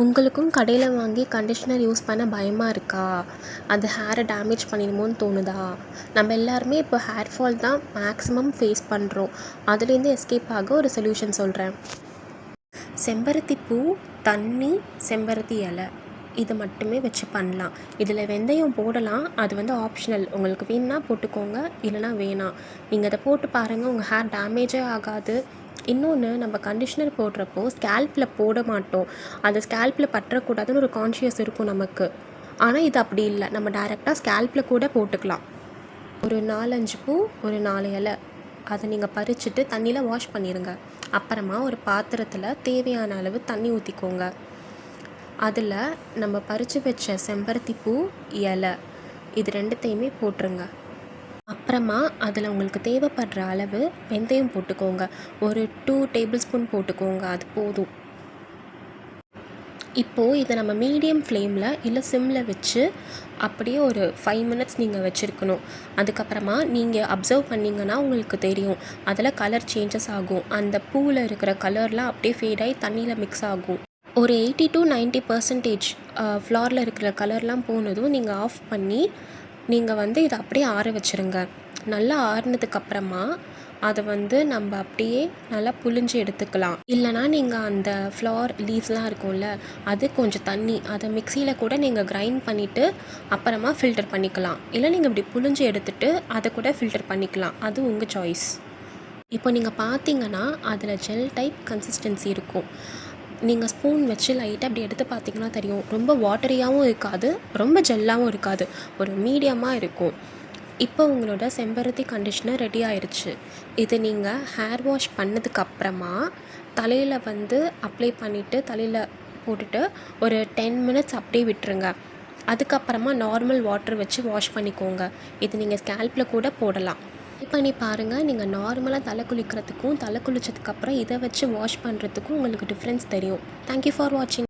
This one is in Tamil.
உங்களுக்கும் கடையில் வாங்கி கண்டிஷ்னர் யூஸ் பண்ண பயமாக இருக்கா? அது ஹேரை டேமேஜ் பண்ணிடுமோன்னு தோணுதா? நம்ம எல்லாருமே இப்போ ஹேர் ஃபால் தான் மேக்ஸிமம் ஃபேஸ் பண்ணுறோம். அதுலேருந்து எஸ்கேப் ஆக ஒரு சொல்யூஷன் சொல்கிறேன். செம்பருத்தி பூ, தண்ணி, செம்பருத்தி இலை இது மட்டுமே வச்சு பண்ணலாம். இதில் வெந்தயம் போடலாம், அது ஆப்ஷனல். உங்களுக்கு வேணுன்னா போட்டுக்கோங்க, இல்லைனா வேணாம். நீங்கள் அதை போட்டு பாருங்கள், உங்கள் ஹேர் டேமேஜே ஆகாது. இன்னொன்று, நம்ம கண்டிஷ்னர் போடுறப்போ ஸ்கேல்பில் போட மாட்டோம். அது ஸ்கேல்பில் பற்றக்கூடாதுன்னு ஒரு கான்ஷியஸ் இருக்கும் நமக்கு. ஆனால் இது அப்படி இல்லை, நம்ம டைரெக்டாக ஸ்கேல்பில் கூட போட்டுக்கலாம். ஒரு 4-5 பூ, ஒரு 4 இலை அதை நீங்கள் பறிச்சுட்டு தண்ணியில் வாஷ் பண்ணிடுங்க. அப்புறமா ஒரு பாத்திரத்தில் தேவையான அளவு தண்ணி ஊற்றிக்கோங்க. அதில் நம்ம பறித்து வச்ச செம்பருத்தி பூ, இலை இது ரெண்டுத்தையுமே போட்டுருங்க. அப்புறமா அதில் உங்களுக்கு தேவைப்படுற அளவு வெந்தயம் போட்டுக்கோங்க. ஒரு 2 டேபிள் ஸ்பூன் போட்டுக்கோங்க, அது போதும். இப்போது இதை நம்ம மீடியம் ஃப்ளேமில் இல்லை சிம்மில் வச்சு அப்படியே ஒரு 5 மினிட்ஸ் நீங்கள் வச்சுருக்கணும். அதுக்கப்புறமா நீங்கள் அப்சர்வ் பண்ணிங்கன்னா உங்களுக்கு தெரியும், அதில் கலர் சேஞ்சஸ் ஆகும். அந்த பூவில் இருக்கிற கலர்லாம் அப்படியே ஃபேடாகி தண்ணியில் மிக்ஸ் ஆகும். ஒரு 80 to 90% ஃப்ளாரில் இருக்கிற கலர்லாம் போனதும் நீங்கள் ஆஃப் பண்ணி நீங்கள் இதை அப்படியே ஆற வச்சுருங்க. நல்லா ஆறுனதுக்கப்புறமா அதை நம்ம அப்படியே நல்லா புழிஞ்சு எடுத்துக்கலாம். இல்லைனா நீங்கள் அந்த ஃப்ளார் லீவ்ஸ்லாம் இருக்கும்ல, அது கொஞ்சம் தண்ணி அதை மிக்சியில் கூட நீங்கள் கிரைண்ட் பண்ணிவிட்டு அப்புறமா ஃபில்டர் பண்ணிக்கலாம். இல்லை நீங்கள் இப்படி புழிஞ்சு எடுத்துகிட்டு அதை கூட ஃபில்டர் பண்ணிக்கலாம். அது உங்கள் சாய்ஸ். இப்போ நீங்கள் பார்த்தீங்கன்னா அதில் ஜெல் டைப் கன்சிஸ்டன்சி இருக்கும். நீங்கள் ஸ்பூன் வச்சு லைட்டாக அப்படி எடுத்து பார்த்தீங்கன்னா தெரியும், ரொம்ப வாட்டரியாகவும் இருக்காது, ரொம்ப ஜெல்லாகவும் இருக்காது, ஒரு மீடியமாக இருக்கும். இப்போ உங்களோட செம்பருத்தி கண்டிஷ்னர் ரெடி ஆயிடுச்சு. இது நீங்கள் ஹேர் வாஷ் பண்ணதுக்கப்புறமா தலையில் அப்ளை பண்ணிவிட்டு தலையில் போட்டுட்டு ஒரு 10 மினிட்ஸ் அப்படியே விட்டுருங்க. அதுக்கப்புறமா நார்மல் வாட்டர் வச்சு வாஷ் பண்ணிக்கோங்க. இது நீங்கள் ஸ்கேல்பில் கூட போடலாம். ட்ரை பண்ணி பாருங்கள். நீங்கள் நார்மலாக தலை குளிக்கிறதுக்கும் தலை குளித்ததுக்கப்புறம் இதை வச்சு வாஷ் பண்ணுறதுக்கும் உங்களுக்கு டிஃப்ரென்ஸ் தெரியும். தேங்க்யூ ஃபார் வாட்சிங்.